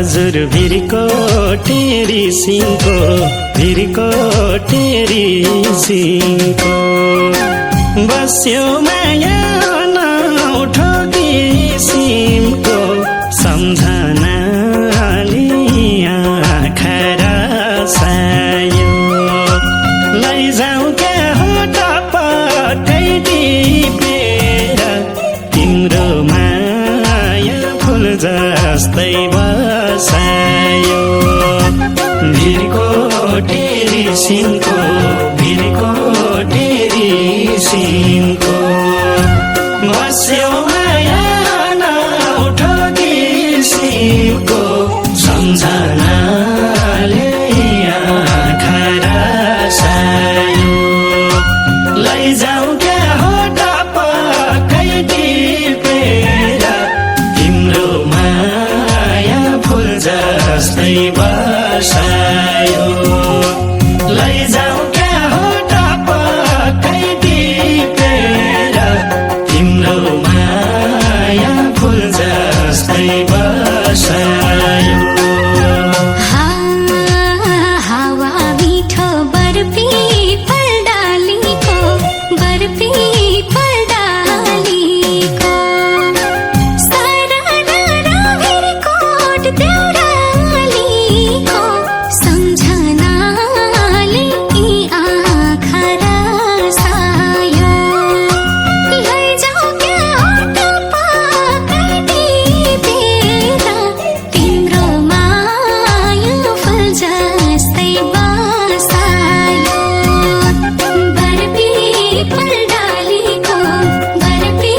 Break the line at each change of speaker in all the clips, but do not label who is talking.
हजुर भिरको टेरी सिंहको भिरको टेरी सिंहको बस्यो माया नउठो किसिमको सम्झनाले आँखा रसायो लैजाऊ क्या हो टपक्कै टिपेर तिम्रो माया फुल जस्तै बसायो भिरको टेरी सिंहको भिरको टेरी सिंहको बस्यो माया नउठो किसिमको सम्झनाले आँखा रसायो लैजाऊ क्या हो टपक्कै टिपेर तिम्रो माया फुल जस्तै बसायो लैजाऊ क्या हो टपक्कै टिपेर तिम्रो माया फुल जस्तै बसायो
हावा मिठो बर्फी फलडालीको बर्फी फलडालीको सररा भिरकोट देउरालीको सम्झनाले आँखा रसायो लैजाऊ क्या टपक्कै टिपेर तिम्रो माया फुल जस्तै बसायो बर्फी फलडालीको बर्फी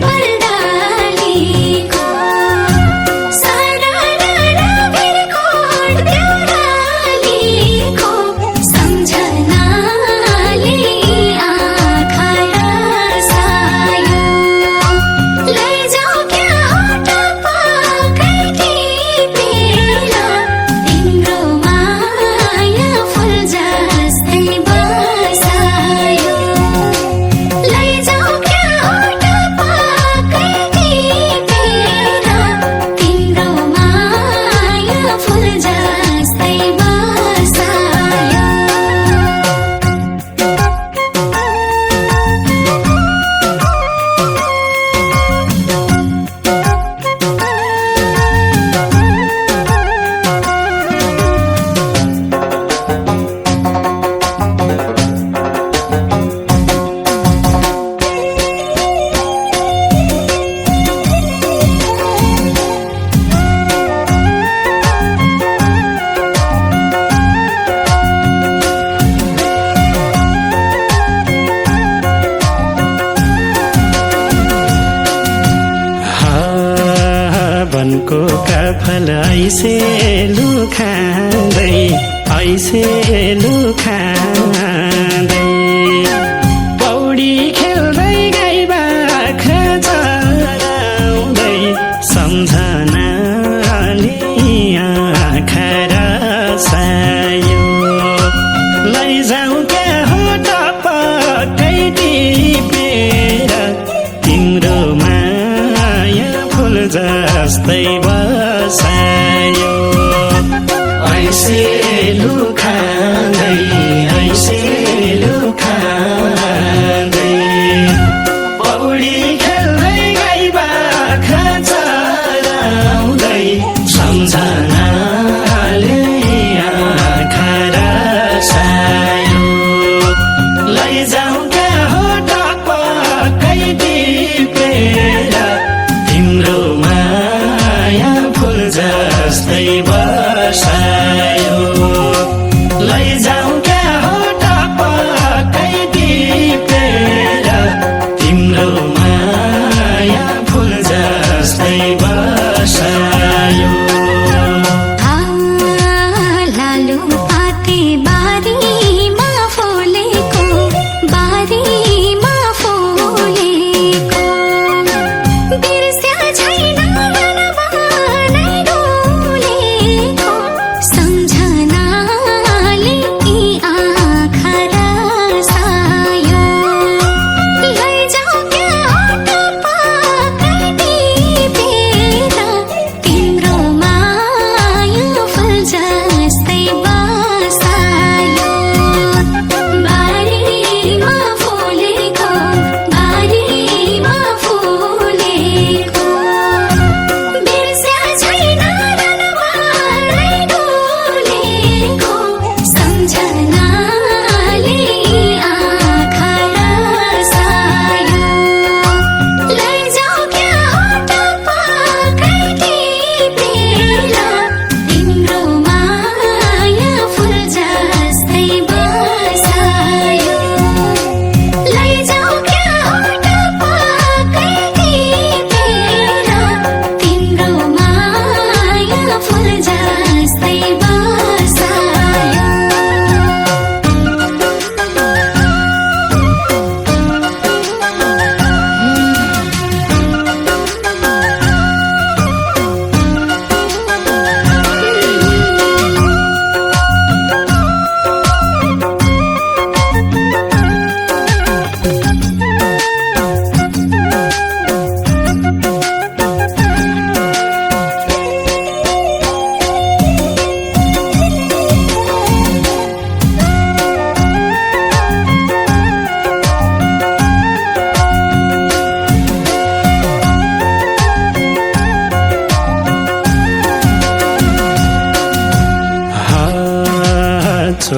फलडालीको सररा भिरकोट देउरालीको सम्झनाले आँखा रसायो लैजाऊ क्या टपक्कै टिपेर तिम्रो माया फुल जस्तै बसायो लैजाऊ क्या टपक्कै टिपेर तिम्रो माया फुल जस्तै बसायो
वनको काफल ऐसे लुखाँदै पौडी खेल्दै गाई बाख्रा चराउँदै सम्झनाले आँखा रसायो लैजाऊ क्या हो टपक्कै टिपेर तिम्रो माया फुल जस्तै बसायो ऐसे लुखाँदै पौडी खेल्दै गाई बाख्रा चराउँदै सम्झनाले आँखा रसायो लैजाऊ क्या हो टपक्कै टिपेर तिम्रो माया फुल जस्तै बसायो लैजाऊ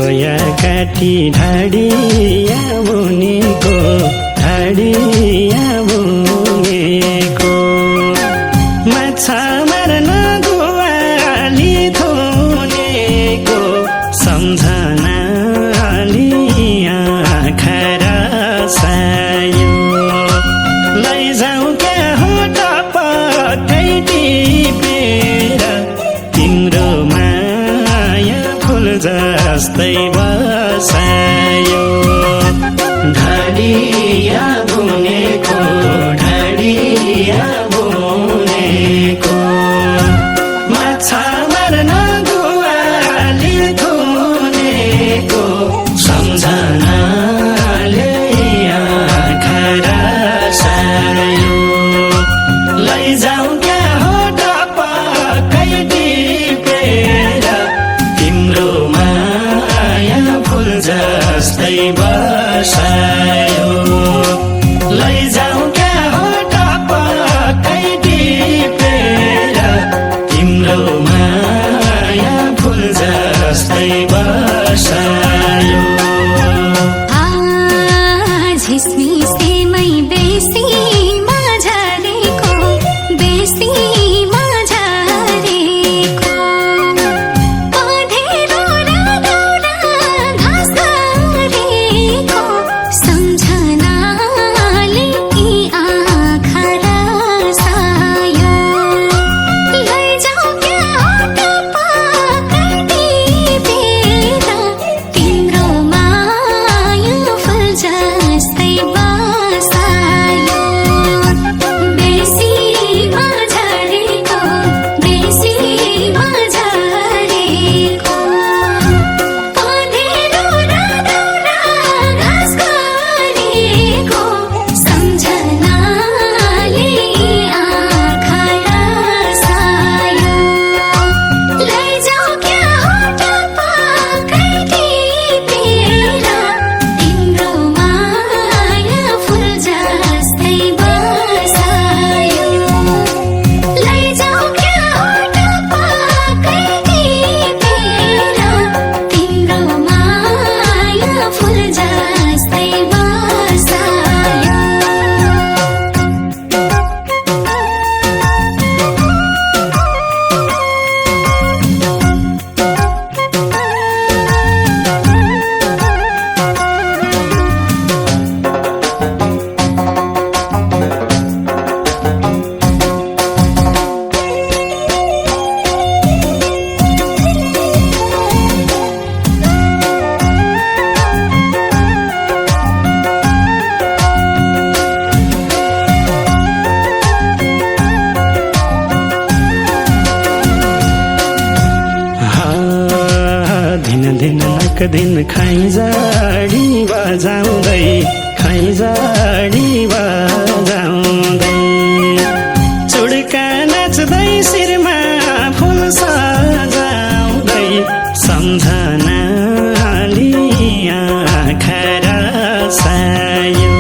चोया काटी ढाडिया मुनिको ढाडिया मुनिको माछा मार्न दुवाली धुनेको सम्झनाली आँखा रसायो लैजाऊ क्या हो टपक्कै टिपेर तिम्रो माया फुल जस्तै बसायो ढाडिया बुनेको ढाडिया बुनेको माछा मार्न दुवाली धुनेको सम्झनाले आँखा रसायो लैजाऊ क्या हो टपक्कै टिपेर तिम्रो माया फुल जस्तै बसायो लैजाऊ क्या हो टपक्कै टिपेर तिम्रो माया फुल जस्तै बसायो
झिसमिसेमै बेसी माझारेको बेसी माझारेको पँधेरो र दाउरा घाँस गरेको सम्झनाले यी आँखा रसायो लैजाऊ क्या हो टपक्कै टिपेर तिम्रो माया फुल जस्तै बसायो बेसी माझारेको बेसी माझारेको पँधेरो र दाउरा घाँस गरेको सम्झनाले आँखा रसायो लैजाऊ क्या हो टपक्कै टिपेर तिम्रो माया फुल जस्तै बसायो लैजाऊ क्या हो टपक्कै टिपेर तिम्रो माया फुल जस्तै बसायो
दिन नक दिन खैँजडी बजाउँदै खैँजडी बजाउँदै चुड्का नाच्दै शिरमा फुल सजाउँदै सम्झनाली आँखा रसायो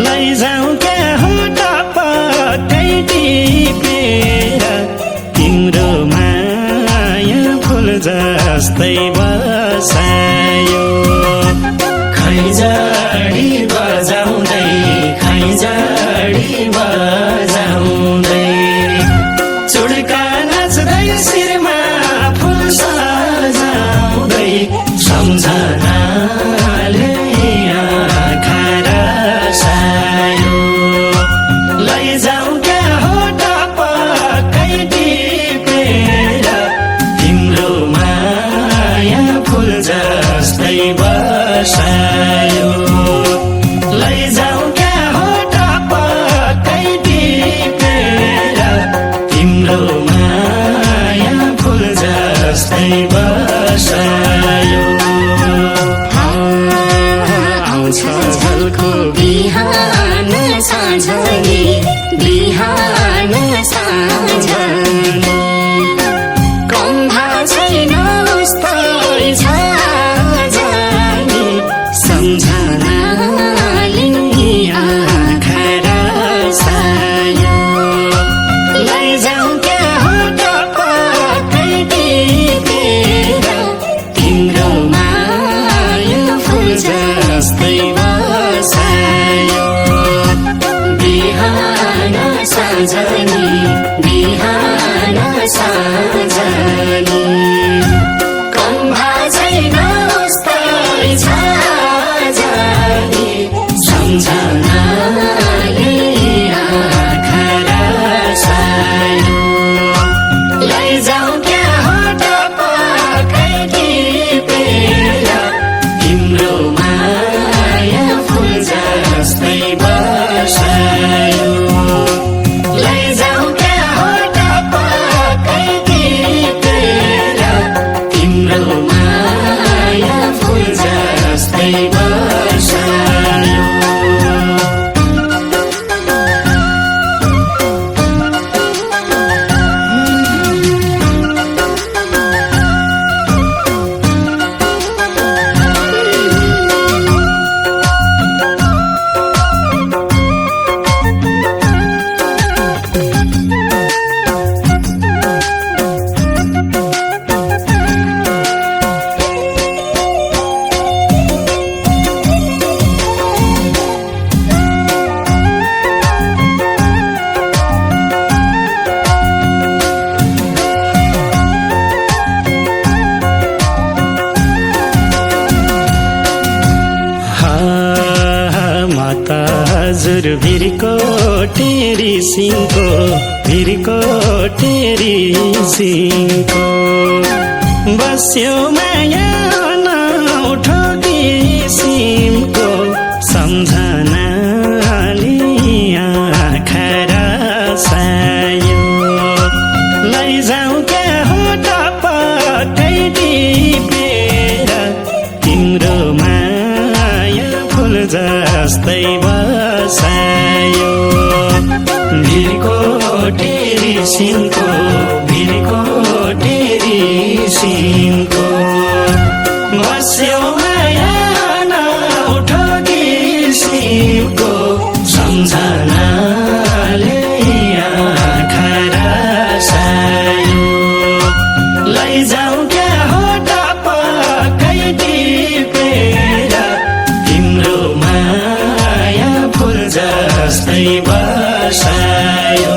लैजाऊ क्या हो टपक्कै टिपेर तिम्रो माया फुल जस्तै बसायो खैँजडी बजाउँदै खैँजडी बजाउँदै चुड्का नाच्दै शिरमा फुल सजाउँदै सम्झनाले आँखा रसायो लैजाऊ क्या हो टपक्कै टिपेर तिम्रो माया फुल जस्तै बसायो लैजाऊ क्या हो टपक्कै टिपेर तिम्रो माया फुल जस्तै बसायो आउँछ झल्को बिहान साँझले
साँझनी बिहान साँझनी कम्भा छैन उस्तै छाजनी सम्झनाले आँखा रसायो लैजाऊ क्या हट पक्कै टिपेर तिम्रो माया फुल जस्तै बसायो लैजाऊ क्या हट पक्कै टिपेर तिम्रो माया फुल जस्तै बसायो हजुर भिरको टेरी सिंहको भिरको टेरी सिंहको बस्यो माया नौठो किसिमको सम्झनाले आँखा रसायो लैजाऊ क्या हो टपक्कै टिपेर तिम्रो माया फुल जस्तै बसायो भिरको टेरी सिंहको भिरको टेरी सिंहको बस्यो माया नौठो किसिमको सम्झनाले आँखा रसायो लैजाऊ क्या हो टपक्कै टिपेर तिम्रो माया फुल जस्तै बसायो